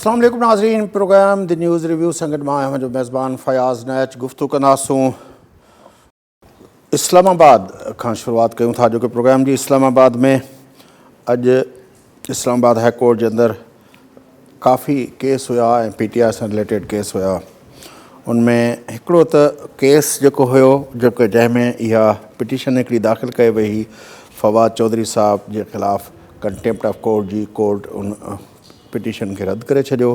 السلام علیکم ناظرین، پروگرام دی نیوز ریویو سنگت میں جو میزبان فیاض نیچ گفتگو کناسوں اسلام آباد کا شروعات کروں تھا جو کہ پروگرام جی اسلام آباد میں اج اسلام آباد ہائی کورٹ کے اندر کافی کیس ہوا، پی ٹی آئی سے ریلیٹڈ کیس ہوا۔ ان میں ایکڑو کیس جو کہ جن میں یہ پٹیشن ایکڑی داخل کی وئی فواد چودھری صاحب کے خلاف کنٹیمپٹ آف کورٹ جی کورٹ ان پٹیشن کے رد کرے چھڈیو،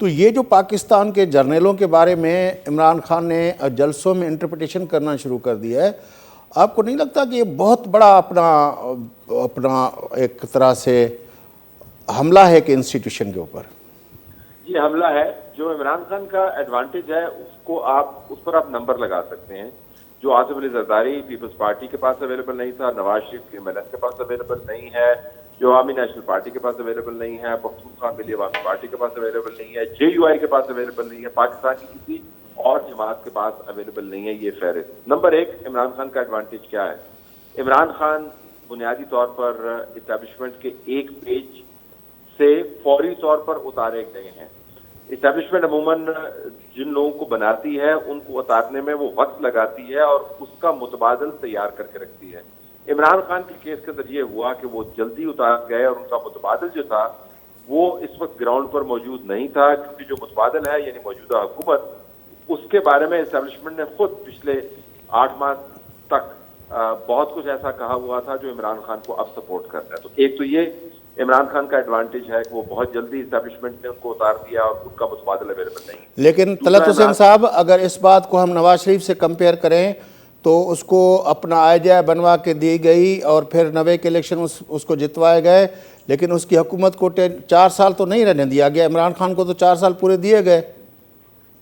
تو یہ جو پاکستان کے جرنیلوں کے بارے میں عمران خان نے جلسوں میں انٹرپریٹیشن کرنا شروع کر دیا ہے، آپ کو نہیں لگتا کہ یہ بہت بڑا اپنا ایک طرح سے حملہ ہے کہ انسٹیٹیوشن کے اوپر؟ یہ حملہ ہے. جو عمران خان کا ایڈوانٹیج ہے اس پر آپ نمبر لگا سکتے ہیں. جو آصف علی زرداری پیپلز پارٹی کے پاس اویلیبل نہیں تھا، نواز شریف MNF کے پاس اویلیبل نہیں ہے، جو عوامی نیشنل پارٹی کے پاس اویلیبل نہیں ہے، پختونخوا ملی عوامی پارٹی کے پاس اویلیبل نہیں ہے، JUI کے پاس اویلیبل نہیں ہے، پاکستان کی کسی اور جماعت کے پاس اویلیبل نہیں ہے. یہ فہرست. نمبر 1 عمران خان کا ایڈوانٹیج کیا ہے؟ عمران خان بنیادی طور پر اسٹیبلشمنٹ کے ایک پیج سے فوری طور پر اتارے گئے ہیں. اسٹیبلشمنٹ عموماً جن لوگوں کو بناتی ہے ان کو اتارنے میں وہ وقت لگاتی ہے اور اس کا متبادل تیار کر کے رکھتی ہے. عمران خان کے کیس کے اندر یہ ہوا کہ وہ جلدی اتار گئے اور ان کا متبادل جو تھا وہ اس وقت گراؤنڈ پر موجود نہیں تھا، کیونکہ جو متبادل ہے یعنی موجودہ حکومت، اس کے بارے میں اسٹیبلشمنٹ نے خود پچھلے 8 ماہ تک بہت کچھ ایسا کہا ہوا تھا جو عمران خان کو اب سپورٹ کرتا ہے. تو ایک تو یہ عمران خان کا ایڈوانٹیج ہے کہ وہ بہت جلدی اسٹیبلشمنٹ نے ان کو اتار دیا اور ان کا متبادل اویلیبل نہیں. لیکن طلعت حسین صاحب، اگر اس بات کو ہم نواز شریف سے کمپیئر کریں تو اس کو اپنا آئیڈیا بنوا کے دی گئی اور پھر 90 کے الیکشن اس کو جتوائے گئے، لیکن اس کی حکومت کو 4 سال تو نہیں رہنے دیا گیا. عمران خان کو تو 4 سال پورے دیے گئے.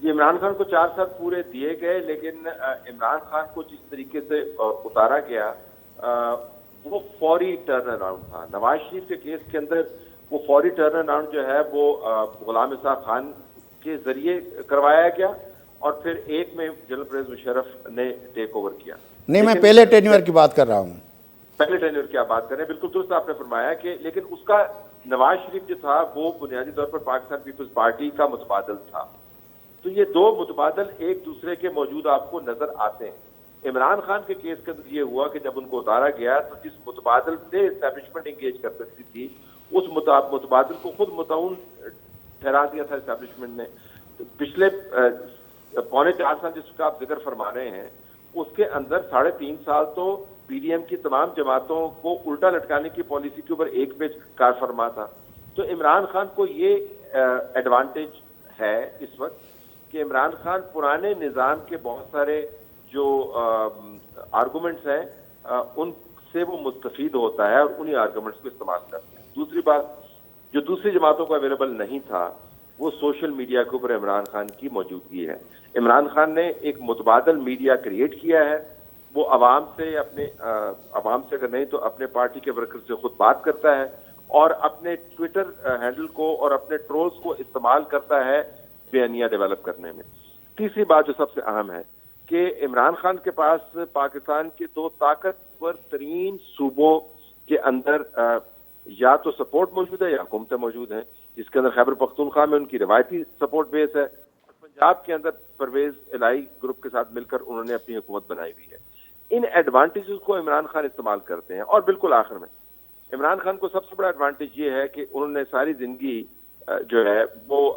یہ عمران خان کو 4 سال پورے دیے گئے، لیکن عمران خان کو جس طریقے سے اتارا گیا وہ فوری ٹرن اراؤنڈ تھا. نواز شریف کے کیس کے اندر وہ فوری ٹرن اراؤنڈ جو ہے وہ غلام اسحاق خان کے ذریعے کروایا گیا اور پھر ایک میں جنرل پرویز مشرف نے ٹیک اوور کیا. نہیں، میں پہلے ٹینیور کی بات کر رہا ہوں. پہلے ٹینیور کی آپ بات کر رہے ہیں، بالکل درست آپ نے فرمایا کہ لیکن اس کا نواز شریف جو تھا وہ بنیادی طور پر پاکستان پیپلز پارٹی کا متبادل تھا. تو یہ دو متبادل ایک دوسرے کے موجود آپ کو نظر آتے ہیں. عمران خان کے کیس کے اندر یہ ہوا کہ جب ان کو اتارا گیا تو جس متبادل سے اسٹیبلشمنٹ انگیج کر سکتی تھی اس متبادل کو خود متعاون ٹھہرا دیا تھا اسٹیبلشمنٹ نے. پچھلے 3.25 سال جس کا آپ ذکر فرما رہے ہیں اس کے اندر 3.5 سال تو PDM کی تمام جماعتوں کو الٹا لٹکانے کی پالیسی کے اوپر ایک پیج کار فرما تھا. تو عمران خان کو یہ ایڈوانٹیج ہے اس وقت کہ عمران خان پرانے نظام کے بہت سارے جو آرگومنٹس ہیں ان سے وہ مستفید ہوتا ہے اور انہی آرگومنٹس کو استعمال کرتا ہے. دوسری بات جو دوسری جماعتوں کو اویلیبل نہیں تھا وہ سوشل میڈیا کے اوپر عمران خان کی موجودگی ہے. عمران خان نے ایک متبادل میڈیا کریٹ کیا ہے. وہ عوام سے اگر نہیں تو اپنے پارٹی کے ورکر سے خود بات کرتا ہے اور اپنے ٹویٹر ہینڈل کو اور اپنے ٹرولز کو استعمال کرتا ہے بیانیہ ڈیولپ کرنے میں. تیسری بات جو سب سے اہم ہے کہ عمران خان کے پاس پاکستان کے 2 طاقتور ترین صوبوں کے اندر یا تو سپورٹ موجود ہے یا حکومتیں موجود ہیں، جس کے اندر خیبر پختونخوا میں ان کی روایتی سپورٹ بیس ہے اور پنجاب کے اندر پرویز الہی گروپ کے ساتھ مل کر انہوں نے اپنی حکومت بنائی ہوئی ہے. ان ایڈوانٹیجز کو عمران خان استعمال کرتے ہیں. اور بالکل آخر میں عمران خان کو سب سے بڑا ایڈوانٹیج یہ ہے کہ انہوں نے ساری زندگی جو ہے وہ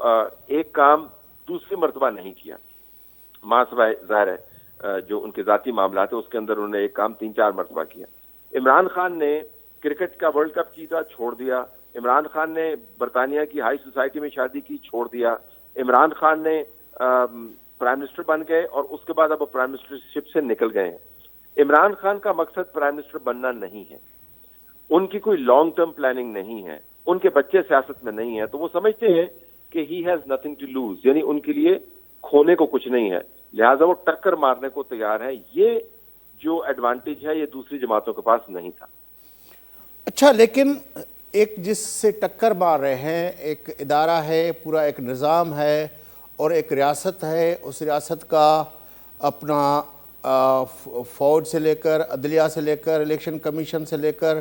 ایک کام دوسری مرتبہ نہیں کیا. ماں سوائے ظاہر ہے جو ان کے ذاتی معاملات ہیں اس کے اندر انہوں نے ایک کام 3-4 مرتبہ کیا. عمران خان نے کرکٹ کا ورلڈ کپ جیتا، چھوڑ دیا. عمران خان نے برطانیہ کی ہائی سوسائٹی میں شادی کی، چھوڑ دیا. عمران خان نے پرائم منسٹر بن گئے اور اس کے بعد اب وہ پرائم منسٹرشپ سے نکل گئے ہیں. عمران خان کا مقصد پرائم منسٹر بننا نہیں ہے، ان کی کوئی لانگ ٹرم پلاننگ نہیں ہے، ان کے بچے سیاست میں نہیں ہیں. تو وہ سمجھتے ہیں کہ he has nothing to lose, یعنی ان کے لیے کھونے کو کچھ نہیں ہے، لہٰذا وہ ٹکر مارنے کو تیار ہے. یہ جو ایڈوانٹیج ہے یہ دوسری جماعتوں کے پاس نہیں تھا. اچھا، لیکن ایک جس سے ٹکر مار رہے ہیں ایک ادارہ ہے، پورا ایک نظام ہے اور ایک ریاست ہے. اس ریاست کا اپنا فوج سے لے کر عدلیہ سے لے کر الیکشن کمیشن سے لے کر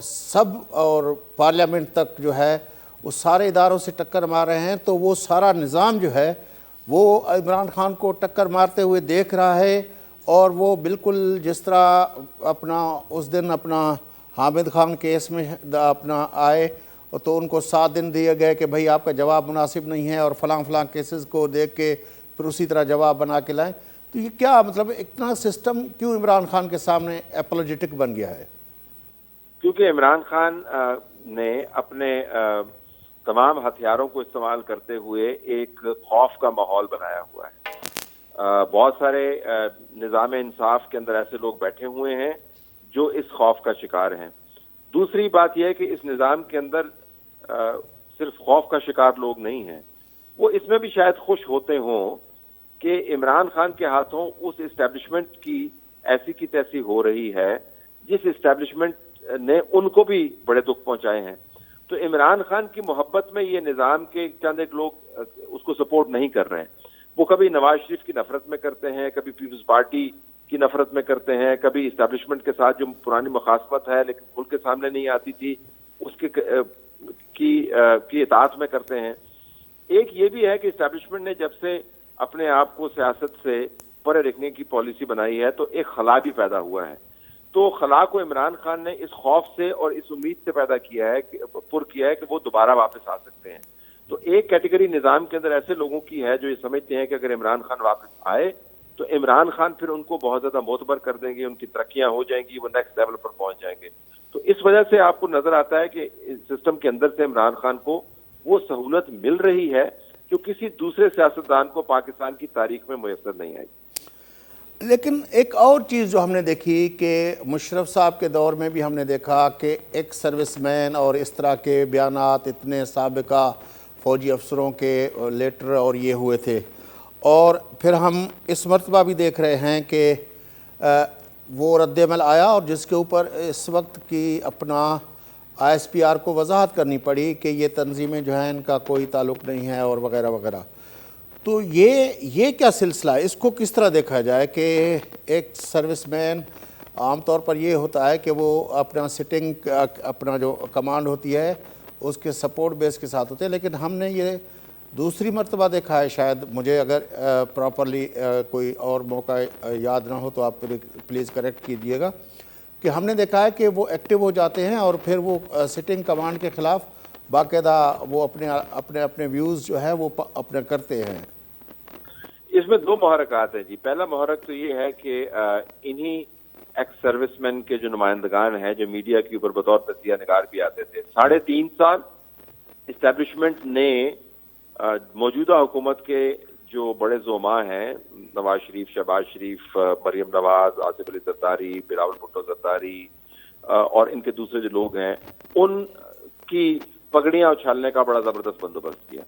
سب اور پارلیمنٹ تک جو ہے وہ سارے اداروں سے ٹکر مار رہے ہیں. تو وہ سارا نظام جو ہے وہ عمران خان کو ٹکر مارتے ہوئے دیکھ رہا ہے اور وہ بالکل جس طرح اپنا اس دن اپنا حامد خان کیس میں اپنا آئے تو ان کو 7 دن دیے گئے کہ بھئی آپ کا جواب مناسب نہیں ہے اور فلاں کیسز کو دیکھ کے پھر اسی طرح جواب بنا کے لائیں. تو یہ کیا مطلب اتنا سسٹم کیوں عمران خان کے سامنے اپولوجیٹک بن گیا ہے؟ کیونکہ عمران خان نے اپنے تمام ہتھیاروں کو استعمال کرتے ہوئے ایک خوف کا ماحول بنایا ہوا ہے. بہت سارے نظام انصاف کے اندر ایسے لوگ بیٹھے ہوئے ہیں جو اس خوف کا شکار ہیں. دوسری بات یہ ہے کہ اس نظام کے اندر صرف خوف کا شکار لوگ نہیں ہیں, وہ اس میں بھی شاید خوش ہوتے ہوں کہ عمران خان کے ہاتھوں اس اسٹیبلشمنٹ کی ایسی کی تیسی ہو رہی ہے جس اسٹیبلشمنٹ نے ان کو بھی بڑے دکھ پہنچائے ہیں. تو عمران خان کی محبت میں یہ نظام کے چند ایک لوگ اس کو سپورٹ نہیں کر رہے ہیں. وہ کبھی نواز شریف کی نفرت میں کرتے ہیں, کبھی پیپلز پارٹی کی نفرت میں کرتے ہیں, کبھی اسٹیبلشمنٹ کے ساتھ جو پرانی مخاصمت ہے لیکن کھل کے سامنے نہیں آتی تھی اس کی اطاعت میں کرتے ہیں. ایک یہ بھی ہے کہ اسٹیبلشمنٹ نے جب سے اپنے آپ کو سیاست سے پرے رکھنے کی پالیسی بنائی ہے تو ایک خلا بھی پیدا ہوا ہے. تو خلا کو عمران خان نے اس خوف سے اور اس امید سے پیدا کیا ہے, پر کیا ہے کہ وہ دوبارہ واپس آ سکتے ہیں. تو ایک کیٹیگری نظام کے اندر ایسے لوگوں کی ہے جو یہ سمجھتے ہیں کہ اگر عمران خان واپس آئے تو عمران خان پھر ان کو بہت زیادہ معتبر کر دیں گے, ان کی ترقیاں ہو جائیں گی, وہ نیکسٹ لیول پر پہنچ جائیں گے. تو اس وجہ سے آپ کو نظر آتا ہے کہ سسٹم کے اندر سے عمران خان کو وہ سہولت مل رہی ہے جو کسی دوسرے سیاستدان کو پاکستان کی تاریخ میں میسر نہیں آئی. لیکن ایک اور چیز جو ہم نے دیکھی کہ مشرف صاحب کے دور میں بھی ہم نے دیکھا کہ ایک سروس مین اور اس طرح کے بیانات اتنے سابقہ فوجی افسروں کے لیٹر اور یہ ہوئے تھے, اور پھر ہم اس مرتبہ بھی دیکھ رہے ہیں کہ وہ رد عمل آیا اور جس کے اوپر اس وقت کی اپنا آئی ایس پی آر کو وضاحت کرنی پڑی کہ یہ تنظیمیں جو ہیں ان کا کوئی تعلق نہیں ہے اور وغیرہ وغیرہ. تو یہ کیا سلسلہ ہے, اس کو کس طرح دیکھا جائے کہ ایک سروس مین عام طور پر یہ ہوتا ہے کہ وہ اپنا سٹنگ اپنا جو کمانڈ ہوتی ہے اس کے سپورٹ بیس کے ساتھ ہوتے ہیں, لیکن ہم نے یہ دوسری مرتبہ دیکھا ہے, شاید مجھے اگر پراپرلی کوئی اور موقع یاد نہ ہو تو آپ پلیز کریکٹ کیجئے گا, کہ ہم نے دیکھا ہے کہ وہ ایکٹیو ہو جاتے ہیں اور پھر وہ سٹنگ کمانڈ کے خلاف باقاعدہ وہ اپنے ویوز جو ہے وہ اپنے کرتے ہیں. اس میں دو محرکات ہیں جی. پہلا محرک تو یہ ہے کہ انہی ایکس سروس مین کے جو نمائندگان ہیں جو میڈیا کے اوپر بطور تجزیہ نگار بھی آتے تھے, 3.5 سال اسٹیبلشمنٹ نے موجودہ حکومت کے جو بڑے زعماء ہیں, نواز شریف, شہباز شریف, مریم نواز, آصف علی زرداری, بلاول بھٹو زرداری اور ان کے دوسرے جو لوگ ہیں, ان کی پگڑیاں اچھالنے کا بڑا زبردست بندوبست کیا.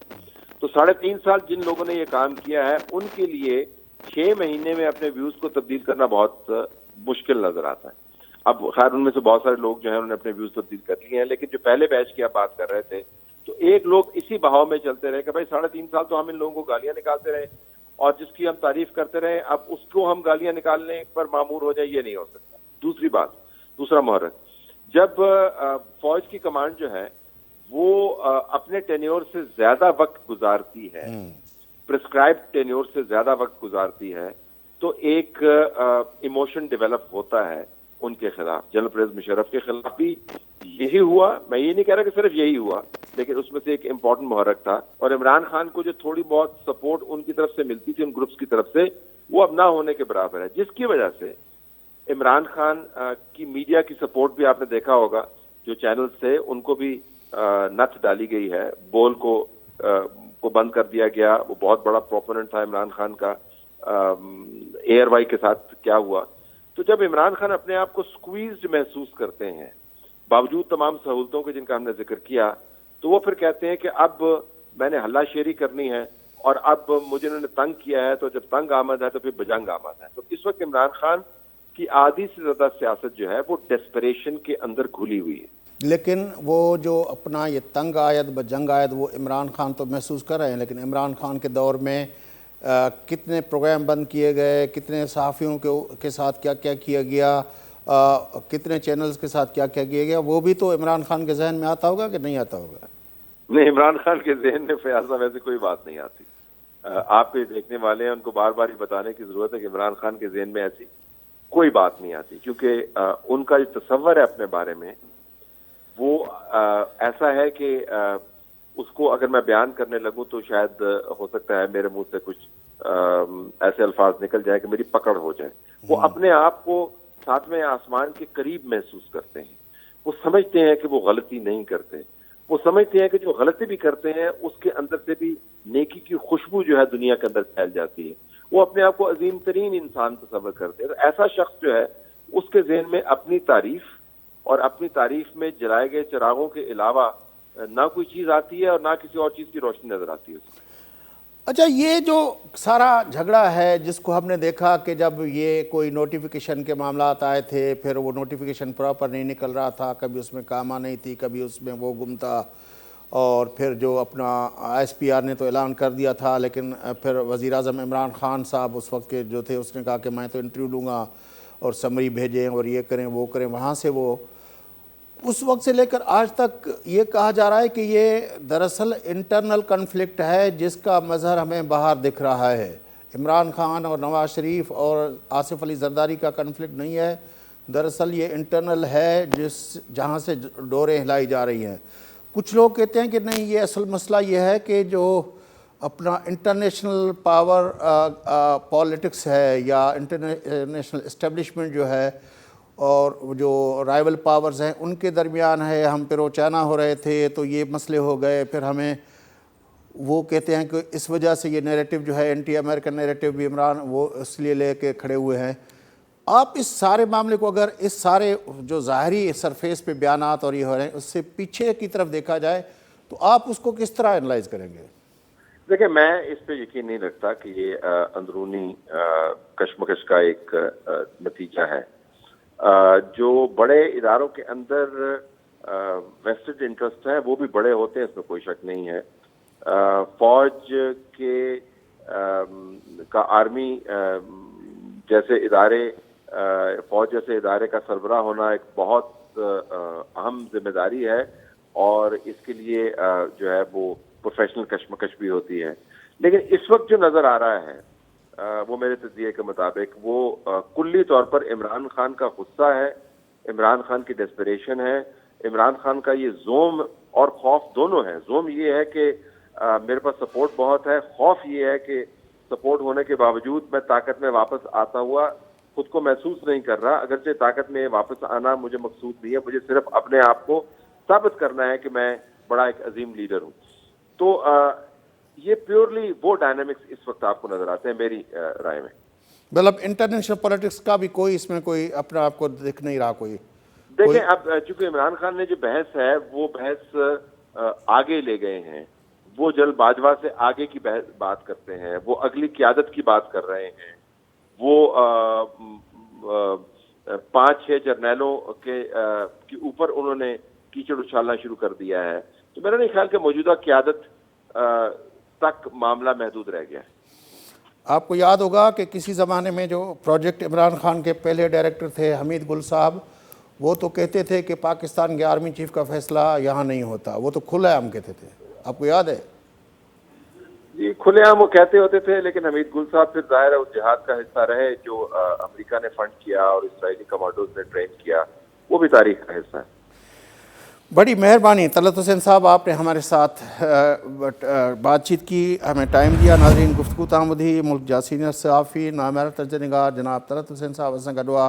تو 3.5 سال جن لوگوں نے یہ کام کیا ہے ان کے لیے 6 مہینے میں اپنے ویوز کو تبدیل کرنا بہت مشکل نظر آتا ہے. اب خیر ان میں سے بہت سارے لوگ جو ہیں انہوں نے اپنے ویوز تبدیل کر لیے ہیں, لیکن جو پہلے بیچ کی آپ بات کر رہے تھے تو ایک لوگ اسی بہاؤ میں چلتے رہے کہ بھائی 3.5 سال تو ہم ان لوگوں کو گالیاں نکالتے رہے اور جس کی ہم تعریف کرتے رہے, اب اس کو ہم گالیاں نکالنے پر معمور ہو جائے, یہ نہیں ہو سکتا. دوسری بات, دوسرا محرک, جب فوج کی کمانڈ جو ہے وہ اپنے ٹینیور سے زیادہ وقت گزارتی ہے, پرسکرائب ٹینیور سے زیادہ وقت گزارتی ہے, تو ایک ایموشن ڈیولپ ہوتا ہے ان کے خلاف. جنرل پرویز مشرف کے خلاف بھی یہی ہوا. میں یہ نہیں کہہ رہا کہ صرف یہی ہوا, لیکن اس میں سے ایک امپورٹنٹ محرک تھا. اور عمران خان کو جو تھوڑی بہت سپورٹ ان کی طرف سے ملتی تھی, ان گروپس کی طرف سے, وہ اب نہ ہونے کے برابر ہے, جس کی وجہ سے عمران خان کی میڈیا کی سپورٹ بھی آپ نے دیکھا ہوگا. جو چینلز تھے ان کو بھی نت ڈالی گئی ہے, بول کو بند کر دیا گیا. وہ بہت بڑا پروپوننٹ تھا عمران خان کا. ایئر وائی کے ساتھ کیا ہوا, تو جب عمران خان اپنے آپ کو سکویزڈ محسوس کرتے ہیں باوجود تمام سہولتوں کے جن کا ہم نے ذکر کیا, تو وہ پھر کہتے ہیں کہ اب میں نے ہلا شیری کرنی ہے اور اب مجھے انہوں نے تنگ کیا ہے, تو جب تنگ آمد ہے تو پھر بجنگ آمد ہے. تو اس وقت عمران خان کی آدھی سے زیادہ سیاست جو ہے وہ ڈیسپریشن کے اندر گھلی ہوئی ہے. لیکن وہ جو اپنا یہ تنگ آیت بجنگ آیت وہ عمران خان تو محسوس کر رہے ہیں, لیکن عمران خان کے دور میں کتنے پروگرام بند کیے گئے, کتنے صحافیوں کے ساتھ کیا کیا کیا گیا, کتنے چینلز کے ساتھ کیا کیا کیا گیا, وہ بھی تو عمران خان کے ذہن میں آتا ہوگا کہ نہیں آتا ہوگا؟ نہیں, عمران خان کے ذہن میں فیاض صاحب ایسی کوئی بات نہیں آتی. آپ کے دیکھنے والے ہیں, ان کو بار بار یہ بتانے کی ضرورت ہے کہ عمران خان کے ذہن میں ایسی کوئی بات نہیں آتی, کیونکہ ان کا جو تصور ہے اپنے بارے میں وہ ایسا ہے کہ اس کو اگر میں بیان کرنے لگوں تو شاید ہو سکتا ہے میرے منہ سے کچھ ایسے الفاظ نکل جائے کہ میری پکڑ ہو جائے. وہ اپنے آپ کو 7ویں آسمان کے قریب محسوس کرتے ہیں. وہ سمجھتے ہیں کہ وہ غلطی نہیں کرتے. وہ سمجھتے ہیں کہ جو غلطی بھی کرتے ہیں اس کے اندر سے بھی نیکی کی خوشبو جو ہے دنیا کے اندر پھیل جاتی ہے. وہ اپنے آپ کو عظیم ترین انسان تصور کرتے ہیں. ایسا شخص جو ہے اس کے ذہن میں اپنی تعریف اور اپنی تعریف میں جلائے گئے چراغوں کے علاوہ نہ کوئی چیز آتی ہے اور نہ کسی اور چیز کی روشنی نظر آتی ہے. اچھا، یہ جو سارا جھگڑا ہے جس کو ہم نے دیکھا کہ جب یہ کوئی نوٹیفیکیشن کے معاملات آئے تھے، پھر وہ نوٹیفیکیشن پراپر نہیں نکل رہا تھا، کبھی اس میں کامہ نہیں تھی، کبھی اس میں وہ گم تھا، اور پھر جو اپنا ایس پی آر نے تو اعلان کر دیا تھا، لیکن پھر وزیر اعظم عمران خان صاحب اس وقت کے جو تھے اس نے کہا کہ میں تو انٹرویو لوں گا اور سمری بھیجیں اور یہ کریں وہ کریں. وہاں سے وہ اس وقت سے لے کر آج تک یہ کہا جا رہا ہے کہ یہ دراصل انٹرنل کنفلکٹ ہے جس کا مظہر ہمیں باہر دکھ رہا ہے. عمران خان اور نواز شریف اور آصف علی زرداری کا کنفلکٹ نہیں ہے، دراصل یہ انٹرنل ہے جہاں سے ڈوریں ہلائی جا رہی ہیں. کچھ لوگ کہتے ہیں کہ نہیں، یہ اصل مسئلہ یہ ہے کہ جو اپنا انٹرنیشنل پاور پالیٹکس ہے یا انٹرنیشنل اسٹیبلشمنٹ جو ہے اور جو رائیول پاورز ہیں ان کے درمیان ہے. ہم پھر وہ چائنا ہو رہے تھے تو یہ مسئلے ہو گئے، پھر ہمیں وہ کہتے ہیں کہ اس وجہ سے یہ نیریٹو جو ہے اینٹی امریکن نیریٹو بھی عمران وہ اس لیے لے کے کھڑے ہوئے ہیں. آپ اس سارے معاملے کو اگر اس سارے جو ظاہری سرفیس پہ بیانات اور یہ ہو رہے ہیں اس سے پیچھے کی طرف دیکھا جائے تو آپ اس کو کس طرح انالائز کریں گے؟ دیکھیں، میں اس پہ یقین نہیں رکھتا کہ یہ اندرونی کشمکش کا ایک نتیجہ ہے. جو بڑے اداروں کے اندر ویسٹڈ انٹرسٹ ہیں وہ بھی بڑے ہوتے ہیں، اس میں کوئی شک نہیں ہے. فوج کے کا آرمی جیسے ادارے، فوج جیسے ادارے کا سربراہ ہونا ایک بہت اہم ذمہ داری ہے، اور اس کے لیے جو ہے وہ پروفیشنل کشمکش بھی ہوتی ہے. لیکن اس وقت جو نظر آ رہا ہے وہ میرے تجزیے کے مطابق وہ کلی طور پر عمران خان کا غصہ ہے، عمران خان کی ڈیسپریشن ہے، عمران خان کا یہ زوم اور خوف دونوں ہیں. زوم یہ ہے کہ میرے پاس سپورٹ بہت ہے، خوف یہ ہے کہ سپورٹ ہونے کے باوجود میں طاقت میں واپس آتا ہوا خود کو محسوس نہیں کر رہا. اگرچہ طاقت میں واپس آنا مجھے مقصود نہیں ہے، مجھے صرف اپنے آپ کو ثابت کرنا ہے کہ میں بڑا ایک عظیم لیڈر ہوں. تو یہ پیورلی وہ ڈائنامکس اس وقت آپ کو نظر آتے ہیں میری رائے میں. مطلب انٹرنیشنل پولیٹکس کا بھی کوئی اس میں کوئی اپنا آپ کو دکھ نہیں رہا کوئی؟ دیکھیں، اب چونکہ عمران خان نے جو بحث ہے وہ بحث آگے لے گئے ہیں، وہ جلد باجوہ سے آگے کی بات کرتے ہیں، وہ اگلی قیادت کی بات کر رہے ہیں، وہ 5-6 جرنیلوں کے اوپر انہوں نے کیچڑ اچھالنا شروع کر دیا ہے. تو میرا نہیں خیال کہ موجودہ قیادت تک معاملہ محدود رہ گیا ہے. آپ کو یاد ہوگا کہ کسی زمانے میں جو پروجیکٹ عمران خان کے پہلے ڈائریکٹر تھے حمید گل صاحب، وہ تو کہتے تھے کہ پاکستان کے آرمی چیف کا فیصلہ یہاں نہیں ہوتا، وہ تو کھلے عام کہتے تھے. آپ کو یاد ہے؟ جی، کھلے عام وہ کہتے ہوتے تھے، لیکن حمید گل صاحب پھر ظاہر ہے اس جہاد کا حصہ رہے جو امریکہ نے فنڈ کیا اور اسرائیلی کمانڈوز نے ٹرین کیا، وہ بھی تاریخ کا حصہ ہے. بڑی مہربانی طلعت حسین صاحب، آپ نے ہمارے ساتھ بات چیت کی، ہمیں ٹائم دیا. ناظرین، گفتگو تامدھی ملک جا سینئر صحافی نامعیار ترجمہ نگار جناب طلعت حسین صاحب اساں گڈوا